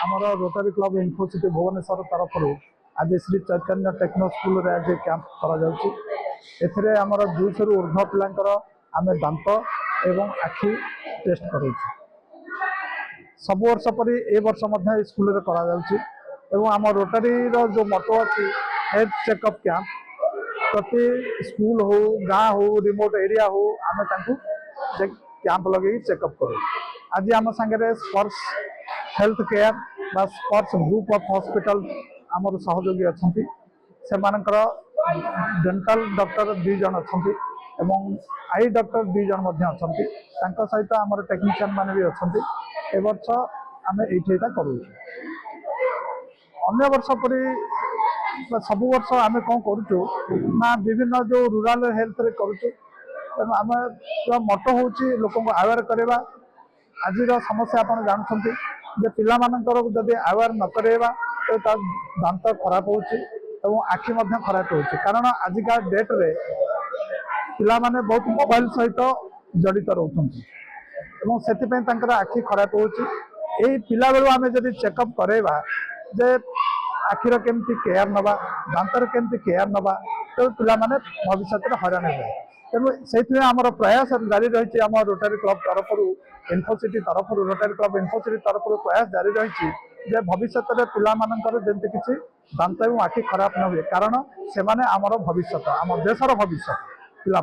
आमर rotary club इनफोसिटी Bhubaneswar तरफ आज श्री चैतन्य टेक्नो स्कूल आज कैंप कर आमर 200 रु ऊर्ध्व पिलांकर आम दांत एवं आखि टेस्ट करूँ सब वर्ष पर ए वर्ष स्कूल एवं आम रोटरी जो मोटो अच्छी हेल्थ चेकअप कैंप प्रति स्कूल हो गाँ हो रिमोट एरिया हो आम कैंप लगे चेकअप करूँ आज आम सांगे स्पर्श हेल्थ केयर बा स्पर्श ग्रुप ऑफ हॉस्पिटल आमर सहयोगी अच्छा से डेंटल डॉक्टर 2 जन अच्छा एवं आई डॉक्टर 2 जन अच्छा सहित आमर टेक्नीशियन मैंने भी अच्छा ए वर्ष आम ये करूँ अन्य वर्ष पर सब वर्ष आम कौन करूँ ना विभिन्न जो रूराल हेल्थ रे करूँ तेणु आम मोटो हूँ लोक अवेयर करवा आज समस्या आप जानते जे पिला जदि अवेयर न करवा तो दांत खराब हो आखि खराब हो कारण आजिका डेट रे पिला माने बहुत मोबाइल सहित जड़ित रोचे आखि खराब हो पिला बेलू आम जब चेकअप करवा जे आखिर केमती केयर नवा दांतर केमती केयर नवा तो पिला माने भविष्य में हरान हे तेणु से आम प्रयास जारी रही आम रोटरी क्लब तरफ इनफोसिटी तरफ रोटरी क्लब इनफोसिटी तरफ प्रयास जारी रही जे भविष्य में पिला जमी किसी दांत और आखि खराब न हुए कारण से आमर भविष्य आम देशर भविष्य पिला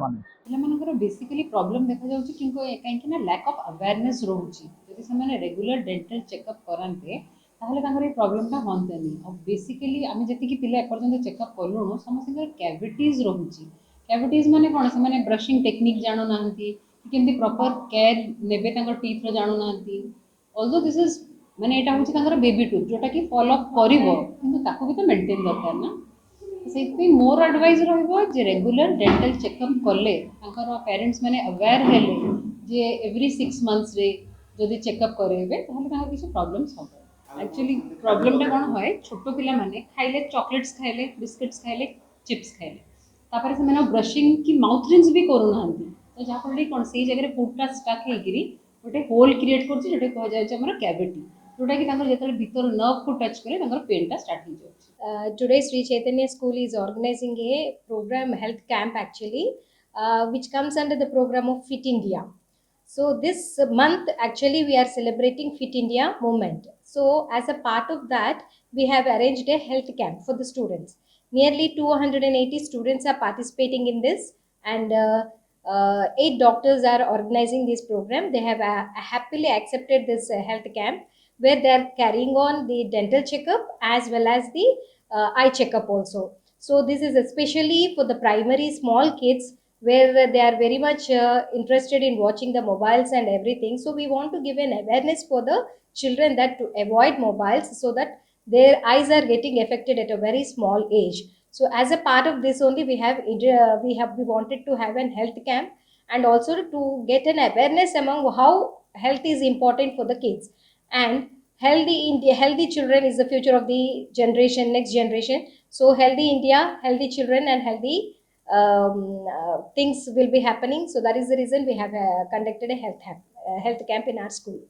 बेसिकली प्रॉब्लम देखा जाउछि कहीं ना लैक ऑफ अवेयरनेस रोची यदि से रेगुलर डेंटल चेकअप कराते ताहले तांकर ये प्रॉब्लम टा होंतेनी और बेसिकली आम जी पिला एपर्यंत चेकअप कलुणु समस्त कैविटीज रोची कैविटीज माने कौन से माने ब्रशिंग टेक्निक जानु नांती केमती प्रॉपर केयर नेबे तांकर टीथ रो जानु नांती ऑल्दो दिस इज माने एटा होछि तांकर बेबी टूथ जोटा कि फॉलो अप करिवो किंतु ताको भी तो मेंटेन दरकार ना से मोर एडवाइस रहिबो जे रेगुलर डेंटल चेकअप कले तांकर पेरेंट्स माने अवेयर हेले जे एवरी 6 मंथ्स रे जदि चेकअप करेबे ताहले तांकर किछ प्रॉब्लम्स होबे एक्चुअली प्रॉब्लम टा कोन होय छोटो पिला माने खाइले चॉकलेट्स खाइले बिस्किट्स खाइले चिप्स खाइले तापर से मैंने ब्रशिंग की माउथ रिंस भी करू ना तो जहाँ फल कौन से जगह फुडटा स्टक होगी गोटे होल क्रिएट कर कह जाए कैविटी जोटा कि जो भीतर नर्व को टच करे पेन टा स्टार्ट हो जाए Today Sri Chaitanya School is organizing a program health camp actually which comes under the program of Fit India. So this month actually we are celebrating Fit India movement. So as a part of that we have arranged a health camp for the students. Nearly 280 students are participating in this and 8 doctors are organizing this program. They have happily accepted this health camp where they are carrying on the dental checkup as well as the eye checkup also. So this is especially for the primary small kids where they are very much interested in watching the mobiles and everything. So we want to give an awareness for the children that to avoid mobiles so that their eyes are getting affected at a very small age. So as a part of this only we wanted to have an health camp and also to get an awareness among how health is important for the kids and healthy children is the future of the generation, next generation. So healthy India, healthy children and healthy things will be happening. So that is the reason we have conducted a health camp in our school.